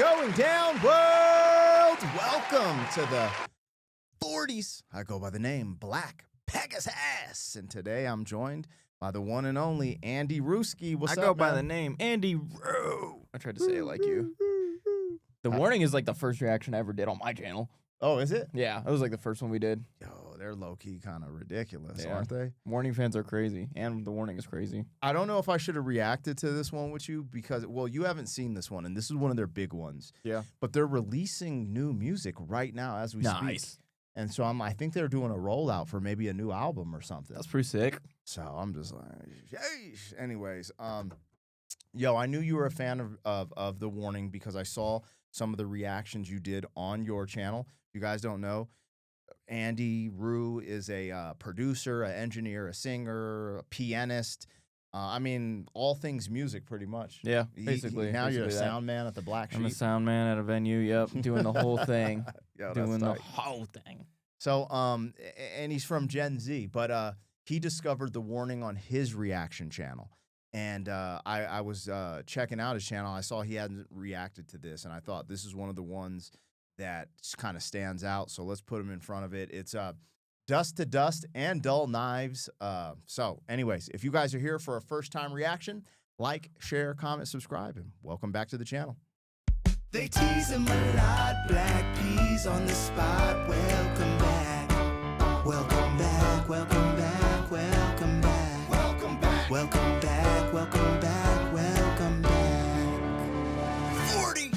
going down, world? Welcome to the 40s. I go by the name Black Pegasus, and today I'm joined by the one and only Andy Ruski. What's up, I go by man? the name Andy Roo. I tried to say it like you. The warning is like the first reaction I ever did on my channel. Oh, is it? Yeah, it was like the first one we did. Yo, they're low-key kind of ridiculous, Yeah. aren't they? Warning fans are crazy, and the warning is crazy. I don't know if I should have reacted to this one with you because, well, you haven't seen this one, and this is one of their big ones. Yeah. But they're releasing new music right now as we speak. And so I think they're doing a rollout for maybe a new album or something. That's pretty sick. So I'm just like, yeesh. Anyways, yo, I knew you were a fan of The Warning because I saw some of the reactions you did on your channel. If you guys don't know, Andy Roo is a producer, an engineer, a singer, a pianist. I mean, all things music, pretty much. Yeah, basically. Now you're a basically sound man at the Black Sheep. I'm a sound man at a venue. Yep, doing the whole thing. Yo, doing that's the tight. whole thing. So, and he's from Gen Z, but he discovered The Warning on his reaction channel. And I was checking out his channel. I saw he hadn't reacted to this, and I thought this is one of the ones that kind of stands out. So let's put him in front of it. It's Dust to Dust and Dull Knives. So anyways, if you guys are here for a first-time reaction, like, share, comment, subscribe, and welcome back to the channel. They tease him a lot, black peas on the spot. Welcome back, welcome back, welcome back, welcome back, welcome back, welcome back, welcome back, welcome back. 40.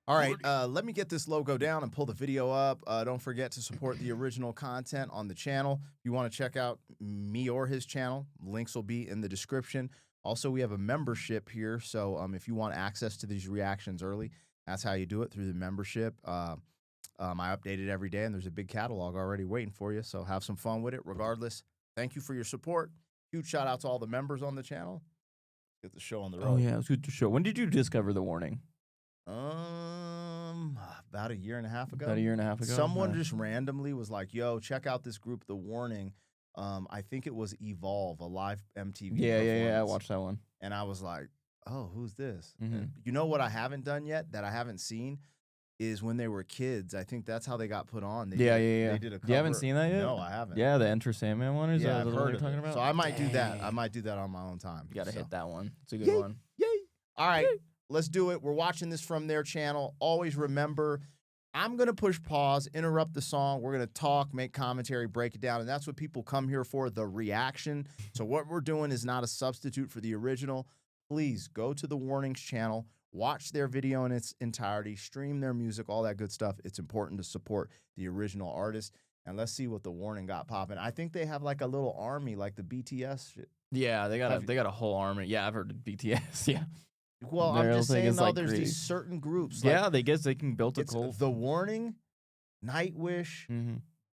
All right, let me get this logo down and pull the video up. Don't forget to support the original content on the channel. If you want to check out me or his channel, links will be in the description. Also, we have a membership here, so if you want access to these reactions early, that's how you do it, through the membership. I update it every day, and there's a big catalog already waiting for you, so have some fun with it. Regardless, thank you for your support. Huge shout-out to all the members on the channel. Get the show on the road. Oh, yeah, it was good to show. When did you discover the warning? About a year and a half ago. About a year and a half ago? Someone just randomly was like, yo, check out this group, The Warning. I think it was Evolve, a live MTV Yeah, I performance. watched that one. And I was like, oh, who's this? Mhm. You know what I haven't done yet that I haven't seen is when they were kids. I think that's how they got put on. They Yeah. They did a cover. You haven't seen that yet? No, I haven't. Yeah, the Enter Sandman one? Is Yeah, that I've the one heard you're of talking it. about? So I might do that. Dang. I might do that on my own time. You got to So. hit that one. It's a good Yay. one. Yay. All right, let's do it. We're watching this from their channel. Always remember, I'm going to push pause, interrupt the song. We're going to talk, make commentary, break it down, and that's what people come here for, the reaction. So what we're doing is not a substitute for the original. Please go to the Warnings channel, watch their video in its entirety, stream their music, all that good stuff. It's important to support the original artist. And let's see what the Warning got popping. I think they have like a little army, like the BTS shit. Yeah, they got a whole army. Yeah, I've heard of BTS. Yeah. Well, Their I'm whole just thing saying, is, though, like, there's crazy. these certain groups. Yeah, they guess they can build a It's cult. The Warning, Nightwish,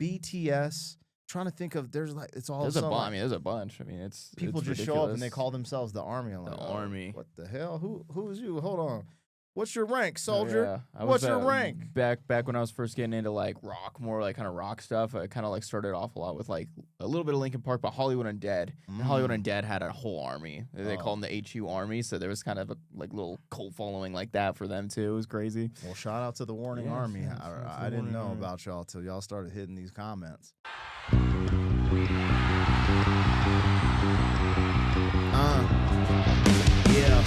BTS. Trying to think of, there's like, it's all There's a some, bunch. I like, mean, there's a bunch. I mean, it's people it's just show up and they ridiculous. call themselves the army. I'm like, The army. What the hell? Who is you? Hold on. What's your rank, Oh, soldier? yeah. What's your rank? Back when I was first getting into like rock, more like kind of rock stuff. I kind of like started off a lot with like a little bit of Linkin Park, but Hollywood Undead. And Hollywood Undead had a whole army. They called them the HU Army, so there was kind of a like little cult following like that for them too. It was crazy. Well, shout out to the Warning Yeah, Army. shout out to the I didn't Warning know Army. about y'all till y'all started hitting these comments. Yeah.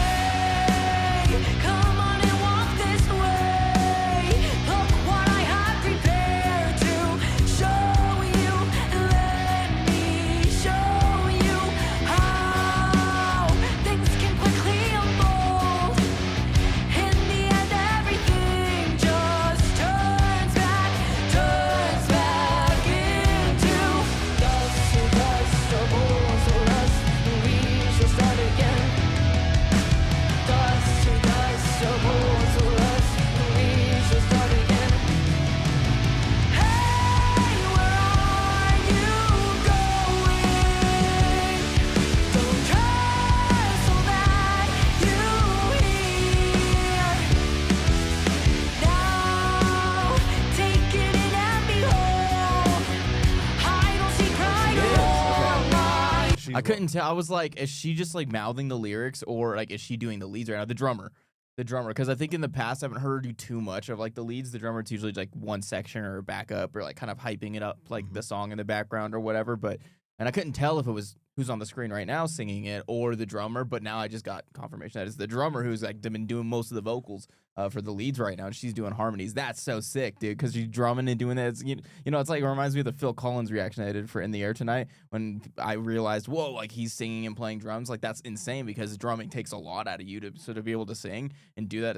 Hey, come on and walk this way. Look what I have prepared to show you. Let me show you how things can quickly unfold. I couldn't tell. I was like, is she just like mouthing the lyrics, or like is she doing the leads right now? The drummer, because I think in the past I haven't heard her do too much of like the leads. The drummer, it's usually like one section or backup or like kind of hyping it up, like the song in the background or whatever. And I couldn't tell if it was who's on the screen right now singing it or the drummer. But now I just got confirmation that it's the drummer who's like been doing most of the vocals for the leads right now. And she's doing harmonies. That's so sick, dude, because she's drumming and doing that. It's, you know, it's like, it reminds me of the Phil Collins reaction I did for In the Air Tonight when I realized, whoa, like he's singing and playing drums. Like that's insane because drumming takes a lot out of you to sort of be able to sing and do that.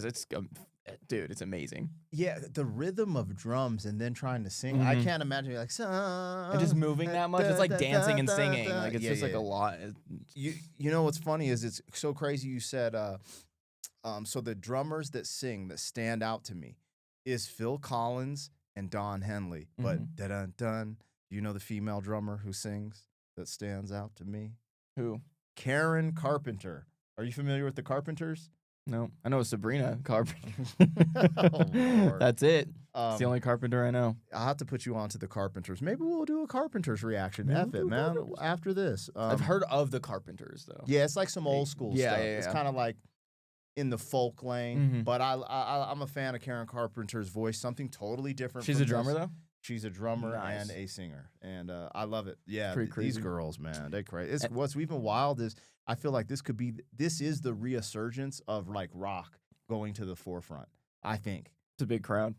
Dude, it's amazing. Yeah, the rhythm of drums and then trying to sing. I can't imagine like And just moving that much. It's like dancing and singing. Like it's just like a lot. You know what's funny is it's so crazy you said so the drummers that sing that stand out to me is Phil Collins and Don Henley. But dun dun, do you know the female drummer who sings that stands out to me? Who? Karen Carpenter. Are you familiar with the Carpenters? No, I know Sabrina Carpenter. Oh, Lord. That's it. It's the only Carpenter I know. I'll have to put you on to the Carpenters. Maybe we'll do a Carpenters reaction. Maybe F we'll it, do man. Carpenters. After this. I've heard of the Carpenters, though. Yeah, it's like some old school stuff. It's yeah. kind of like in the folk lane. But I'm a fan of Karen Carpenter's voice. Something totally different. She's from a drummer, this. though? She's a drummer Nice. and a singer. And I love it. Yeah, Pretty these crazy. girls, man, they crazy. What's even wild is I feel like this is the resurgence of like rock going to the forefront, I think. It's a big crowd.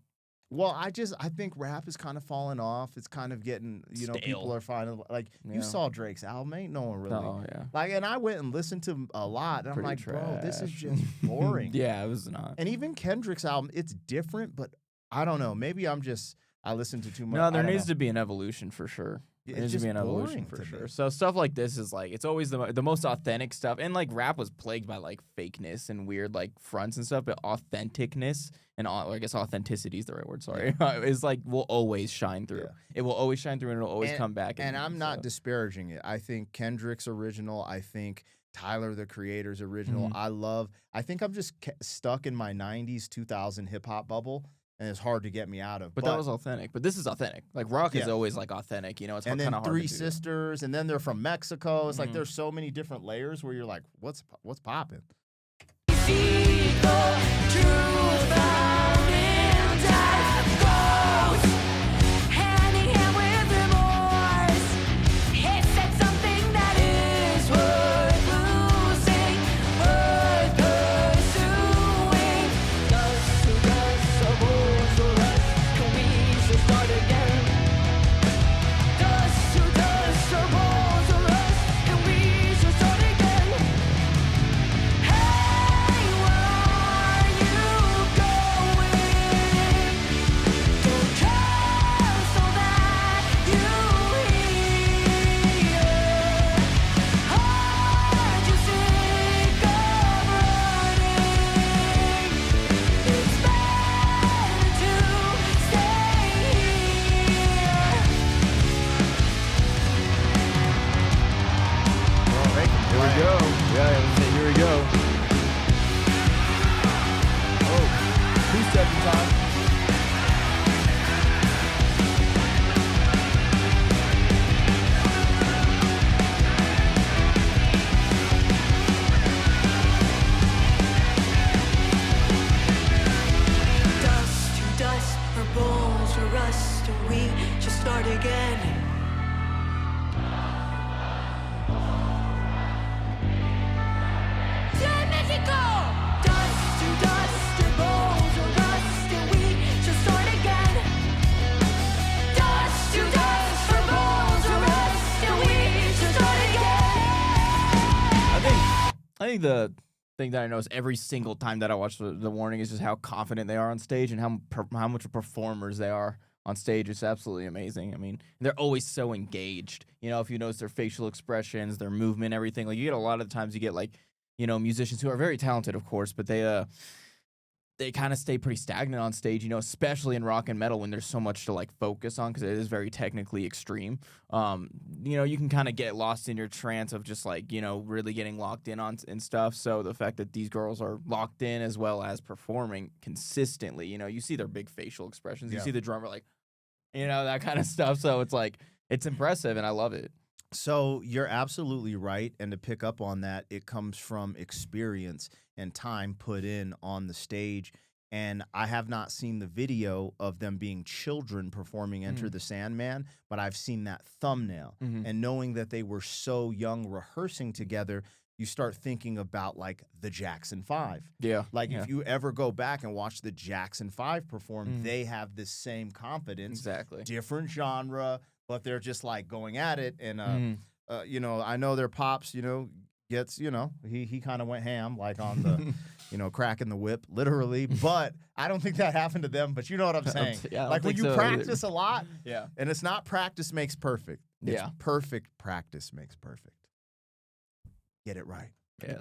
Well, I think rap is kind of falling off. It's kind of getting, you know, Stale. people are finding, like, Yeah. you saw Drake's album, ain't no one really. Oh, yeah. Like, and I went and listened to a lot, and Pretty I'm like, bro, this is trash. just boring. Yeah, it was not. And even Kendrick's album, it's different, but I don't know. Maybe I listened to too much. No, there needs to be an evolution for sure. There needs to It's be an just evolution boring for to sure. me. So stuff like this is like, it's always the most authentic stuff. And like rap was plagued by like fakeness and weird like fronts and stuff, but authenticness and I guess authenticity is the right word. Sorry, is like will always shine through. Yeah. It will always shine through and it'll always come back. And I'm not disparaging it. I think Kendrick's original. I think Tyler, the Creator's original. I think I'm just stuck in my 90s, 2000 hip hop bubble. And it's hard to get me out of. But that was authentic. But this is authentic. Like rock is always like authentic. You know, it's kind and of then hard. Three to do. Sisters, and then they're from Mexico. It's like there's so many different layers where you're like, what's popping? I think the thing that I notice every single time that I watch the Warning is just how confident they are on stage and how much performers they are on stage. It's absolutely amazing. I mean, they're always so engaged. You know, if you notice their facial expressions, their movement, everything. Like you get a lot of the times you get like, you know, musicians who are very talented, of course, but they kind of stay pretty stagnant on stage, you know, especially in rock and metal when there's so much to like focus on because it is very technically extreme. You know, you can kind of get lost in your trance of just like, you know, really getting locked in on and stuff. So the fact that these girls are locked in as well as performing consistently, you know, you see their big facial expressions. You see the drummer like, you know, that kind of stuff. So it's like, it's impressive and I love it. So you're absolutely right. And to pick up on that, it comes from experience and time put in on the stage. And I have not seen the video of them being children performing Enter the Sandman, but I've seen that thumbnail. And knowing that they were so young rehearsing together, you start thinking about like the Jackson 5. Yeah. Like if you ever go back and watch the Jackson 5 perform, they have this same confidence. Exactly. Different genre, but they're just like going at it. And, you know, I know their pops, you know, gets, you know, he kind of went ham like on the, you know, cracking the whip, literally. But I don't think that happened to them. But you know what I'm saying? Yeah, I don't like when think you so practice either. a lot, Yeah. and it's not practice makes perfect. It's Yeah. perfect practice makes perfect. Get it right. Yes.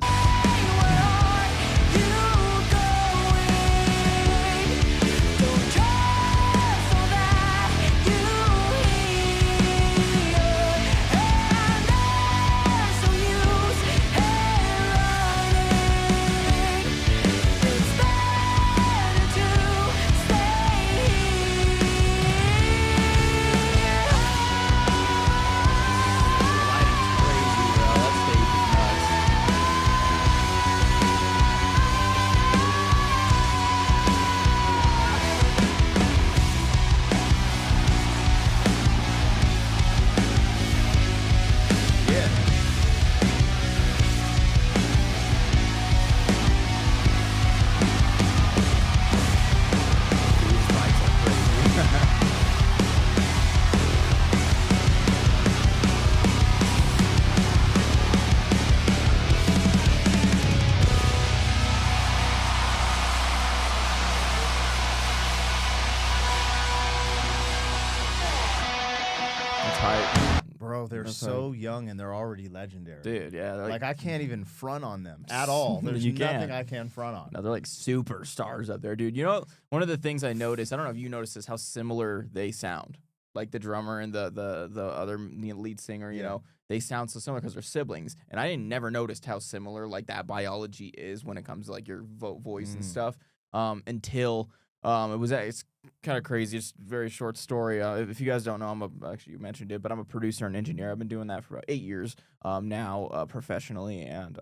Bro, they're That's so young and they're already legendary. Dude, yeah. Like I can't even front on them at all. There's You nothing can't. I can front on. No, they're like superstars up there, dude. You know, one of the things I noticed, I don't know if you noticed this, how similar they sound. Like the drummer and the other lead singer, you know, they sound so similar because they're siblings. And I didn't never noticed how similar like that biology is when it comes to like your voice and stuff. Until it's kind of crazy. It's a very short story. If you guys don't know, actually you mentioned it, but I'm a producer and engineer. I've been doing that for about 8 years now professionally, and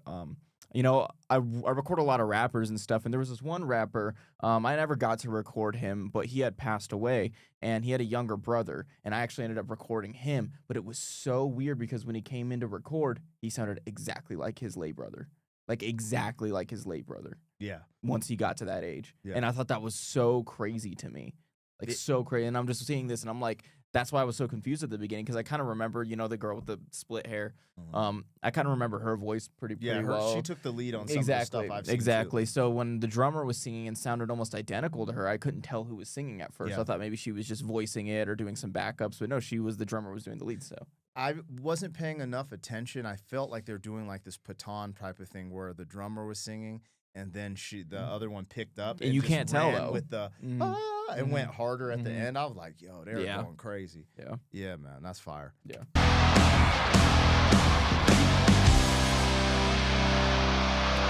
you know, I record a lot of rappers and stuff, and there was this one rapper, I never got to record him, but he had passed away, and he had a younger brother, and I actually ended up recording him, but it was so weird because when he came in to record, he sounded exactly like his lay brother. Like, exactly like his late brother. Yeah. Once he got to that age. Yeah. And I thought that was so crazy to me. Like, so crazy. And I'm just seeing this, and I'm like, that's why I was so confused at the beginning, because I kind of remember, you know, the girl with the split hair. I kind of remember her voice pretty well. She took the lead on some of the stuff I've seen. Exactly. So when the drummer was singing and sounded almost identical to her, I couldn't tell who was singing at first. Yeah. I thought maybe she was just voicing it or doing some backups, but no, the drummer was doing the lead. So I wasn't paying enough attention. I felt like they're doing like this Patton type of thing where the drummer was singing and then the other one picked up. And you just can't tell, ran though. with the and went harder at the end. I was like, yo, they're going crazy. Yeah. Yeah, man, that's fire. Yeah.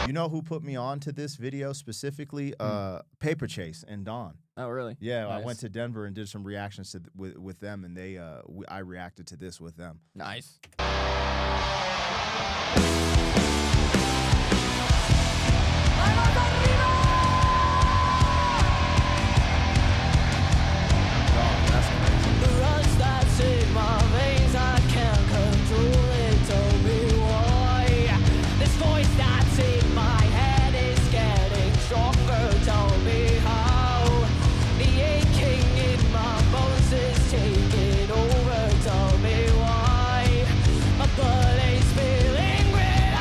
You know who put me on to this video specifically? Paper Chase and Don. Oh, really? Yeah, I Nice. went to Denver and did some reactions to with them, and I reacted to this with them. Nice. Oh, that's crazy. The rush that's in my veins, I can't control it. Tell me why. This voice that's in my head is getting stronger. Tell me how. The aching in my bones is taking over. Tell me why. My blood is feeling red.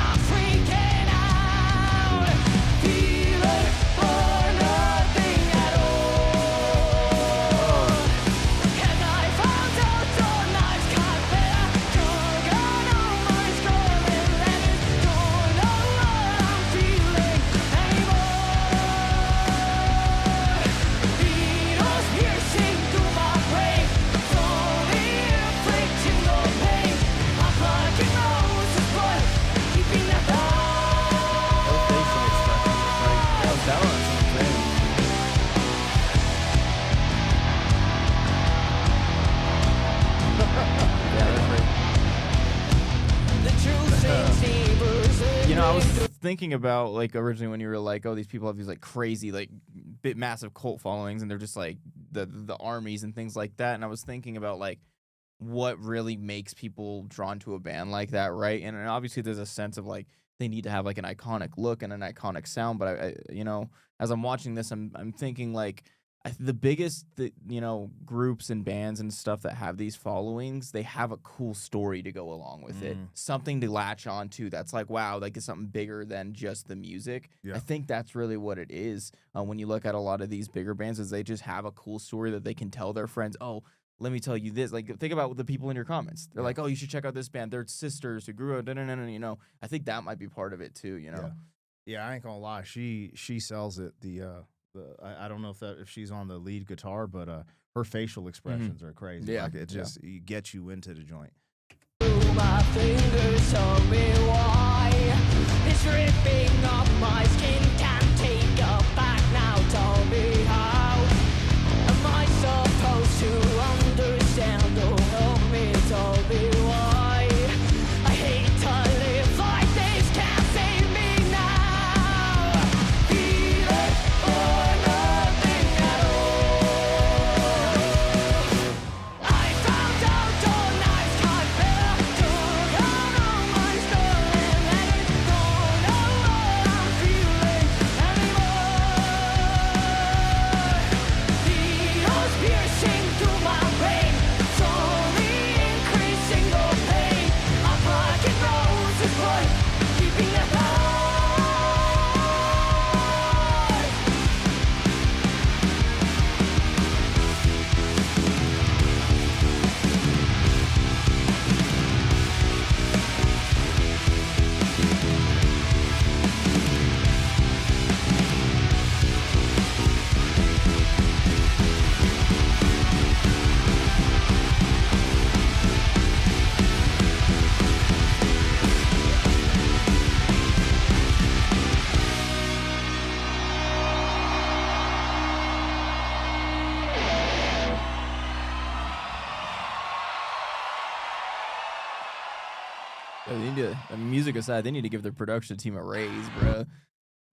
thinking about like originally when you were like, oh, these people have these like crazy like massive cult followings, and they're just like the armies and things like that. And I was thinking about like what really makes people drawn to a band like that, right? And obviously there's a sense of like they need to have like an iconic look and an iconic sound. But I you know, as I'm watching this, I'm thinking like the biggest, you know, groups and bands and stuff that have these followings, they have a cool story to go along with it, something to latch on to. That's like, wow, like it's something bigger than just the music. Yeah. I think that's really what it is. When you look at a lot of these bigger bands, is they just have a cool story that they can tell their friends. Oh, let me tell you this. Like, think about the people in your comments. They're like, oh, you should check out this band. They're sisters who grew up. You know, I think that might be part of it too. You know. Yeah, I ain't gonna lie. She sells it. I don't know if she's on the lead guitar, but her facial expressions are crazy. Yeah, Like it just it gets you into the joint. My fingers tell me why it's ripping up my skin. Can't take it back now. Tell me how am I supposed to understand? Oh, help me, tell me why. I hate to live like this. Can't save me now. Feeling for nothing at all. I found out all nights got better. Took out all my stuff and let it go. Know what I'm feeling anymore. Needles piercing through my brain, slowly increasing the pain. My pocket rose is blood, keeping it alive. They need to, music aside, they need to give their production team a raise, bro.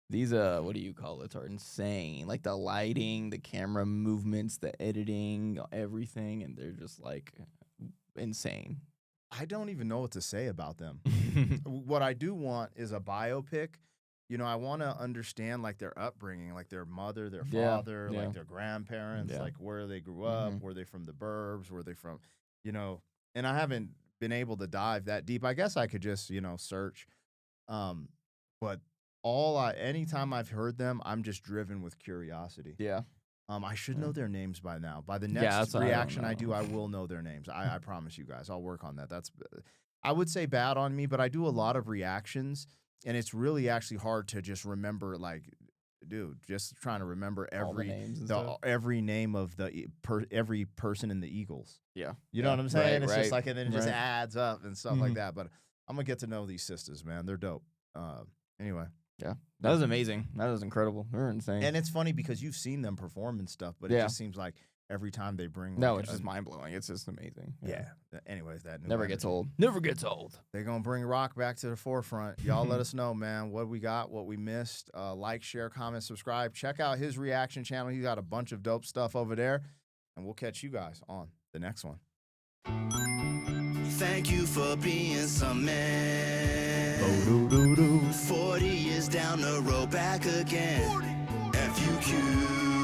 These what do you call it? Are insane. Like the lighting, the camera movements, the editing, everything, and they're just like insane. I don't even know what to say about them. What I do want is a biopic. You know, I want to understand like their upbringing, like their mother, their father, like their grandparents, like where they grew up, were they from the burbs, were they from, you know, and I haven't been able to dive that deep. I guess I could just, you know, search. But anytime I've heard them, I'm just driven with curiosity. Yeah. I should know their names by now. By the next reaction I do, I will know their names. I promise you guys. I'll work on that. I would say bad on me, but I do a lot of reactions, and it's really actually hard to just remember, like, dude, just trying to remember every name of every person in the Eagles. Yeah. You know what I'm saying? Right, It's right, just like, and then it just adds up and stuff like that. But I'm going to get to know these sisters, man. They're dope. Anyway. Yeah. That was amazing. That was incredible. They were insane. And it's funny because you've seen them perform and stuff, but it just seems like every time they bring it's just mind blowing. It's just amazing. Yeah. Anyways, that never gets old. Never gets old. They're gonna bring rock back to the forefront. Y'all let us know, man, what we got, what we missed. Like, share, comment, subscribe. Check out his reaction channel. He's got a bunch of dope stuff over there. And we'll catch you guys on the next one. Thank you for being some man. 40 years down the road, back again. FUQ.